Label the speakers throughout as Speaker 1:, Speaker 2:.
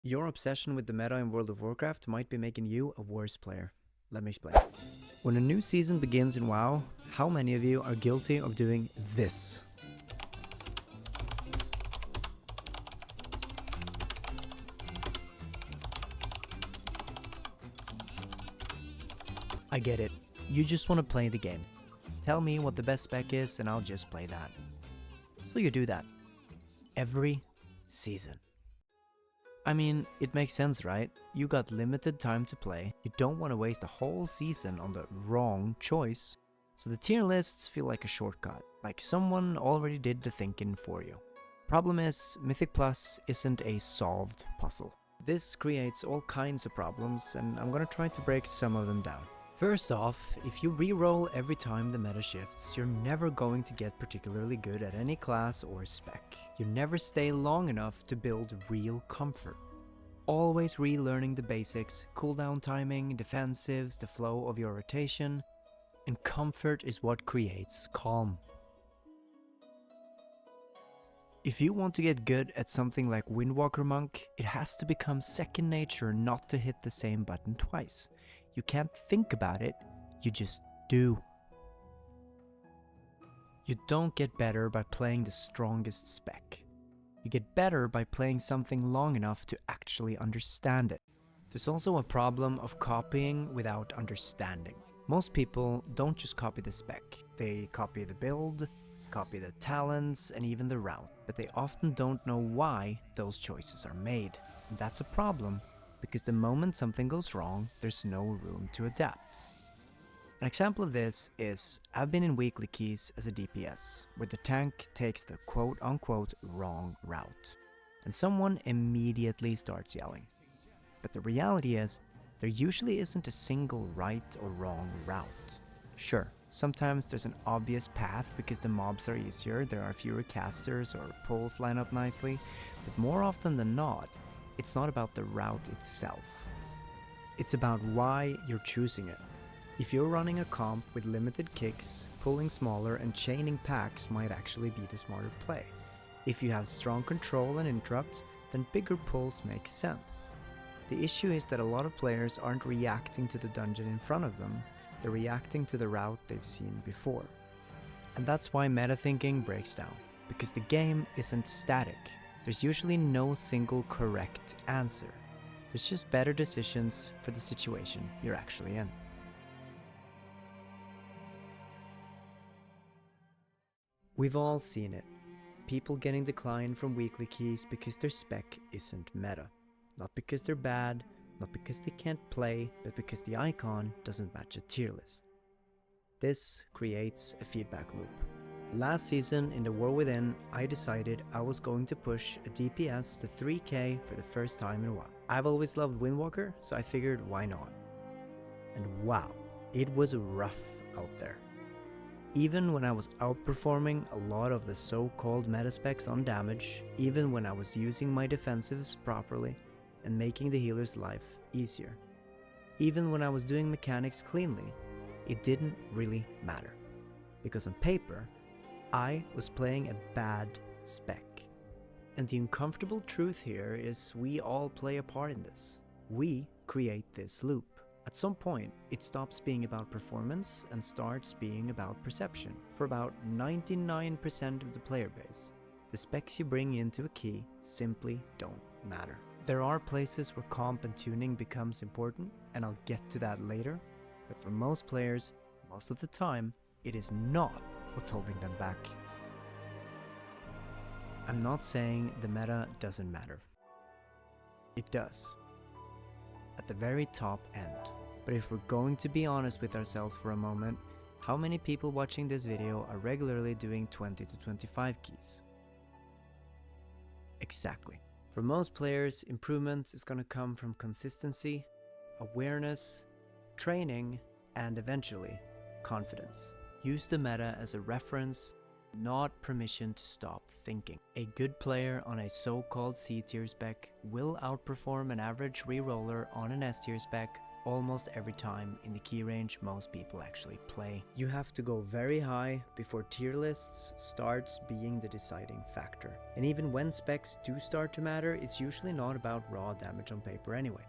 Speaker 1: Your obsession with the meta in World of Warcraft might be making you a worse player. Let me explain. When a new season begins in WoW, how many of you are guilty of doing this? I get it. You just want to play the game. Tell me what the best spec is and I'll just play that. So you do that. Every season. I mean, it makes sense, right? You got limited time to play, you don't want to waste a whole season on the wrong choice, so the tier lists feel like a shortcut, like someone already did the thinking for you. Problem is, Mythic Plus isn't a solved puzzle. This creates all kinds of problems, and I'm gonna try to break some of them down. First off, if you reroll every time the meta shifts, you're never going to get particularly good at any class or spec. You never stay long enough to build real comfort. Always relearning the basics, cooldown timing, defensives, the flow of your rotation, and comfort is what creates calm. If you want to get good at something like Windwalker Monk, it has to become second nature not to hit the same button twice. You can't think about it, you just do. You don't get better by playing the strongest spec. You get better by playing something long enough to actually understand it. There's also a problem of copying without understanding. Most people don't just copy the spec. They copy the build, copy the talents, and even the route. But they often don't know why those choices are made. And that's a problem, because the moment something goes wrong, there's no room to adapt. An example of this is, I've been in weekly keys as a DPS, where the tank takes the quote-unquote wrong route, and someone immediately starts yelling. But the reality is, there usually isn't a single right or wrong route. Sure, sometimes there's an obvious path because the mobs are easier, there are fewer casters or pulls line up nicely, but more often than not, it's not about the route itself. It's about why you're choosing it. If you're running a comp with limited kicks, pulling smaller and chaining packs might actually be the smarter play. If you have strong control and interrupts, then bigger pulls make sense. The issue is that a lot of players aren't reacting to the dungeon in front of them, they're reacting to the route they've seen before. And that's why meta thinking breaks down, because the game isn't static. There's usually no single correct answer. There's just better decisions for the situation you're actually in. We've all seen it. People getting declined from weekly keys because their spec isn't meta. Not because they're bad, not because they can't play, but because the icon doesn't match a tier list. This creates a feedback loop. Last season in the War Within, I decided I was going to push a DPS to 3k for the first time in a while. I've always loved Windwalker, so I figured why not? And wow, it was rough out there. Even when I was outperforming a lot of the so-called meta specs on damage, even when I was using my defensives properly and making the healer's life easier, even when I was doing mechanics cleanly, it didn't really matter. Because on paper, I was playing a bad spec. And the uncomfortable truth here is we all play a part in this. We create this loop. At some point, it stops being about performance and starts being about perception. For about 99% of the player base, the specs you bring into a key simply don't matter. There are places where comp and tuning becomes important, and I'll get to that later, but for most players, most of the time, it is not what's holding them back. I'm not saying the meta doesn't matter. It does. At the very top end. But if we're going to be honest with ourselves for a moment, how many people watching this video are regularly doing 20 to 25 keys? Exactly. For most players, improvement is going to come from consistency, awareness, training, and eventually, confidence. Use the meta as a reference, not permission to stop thinking. A good player on a so-called C tier spec will outperform an average reroller on an S tier spec almost every time in the key range most people actually play. You have to go very high before tier lists starts being the deciding factor. And even when specs do start to matter, it's usually not about raw damage on paper anyway.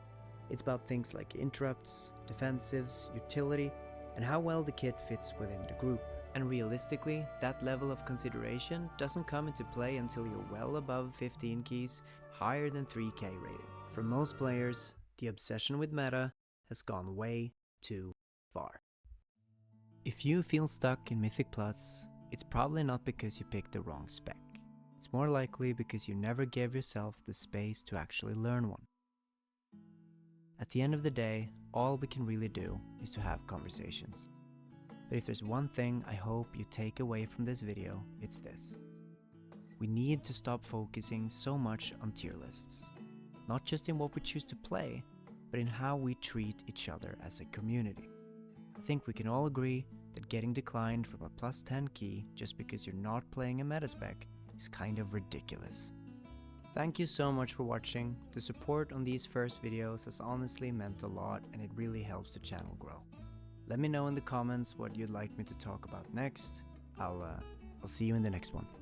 Speaker 1: It's about things like interrupts, defensives, utility, and how well the kit fits within the group. And realistically, that level of consideration doesn't come into play until you're well above 15 keys, higher than 3k rating. For most players, the obsession with meta has gone way too far. If you feel stuck in Mythic Plus, it's probably not because you picked the wrong spec. It's more likely because you never gave yourself the space to actually learn one. At the end of the day, all we can really do is to have conversations. But if there's one thing I hope you take away from this video, it's this. We need to stop focusing so much on tier lists. Not just in what we choose to play, but in how we treat each other as a community. I think we can all agree that getting declined from a plus 10 key just because you're not playing a meta spec is kind of ridiculous. Thank you so much for watching. The support on these first videos has honestly meant a lot and it really helps the channel grow. Let me know in the comments what you'd like me to talk about next. I'll see you in the next one.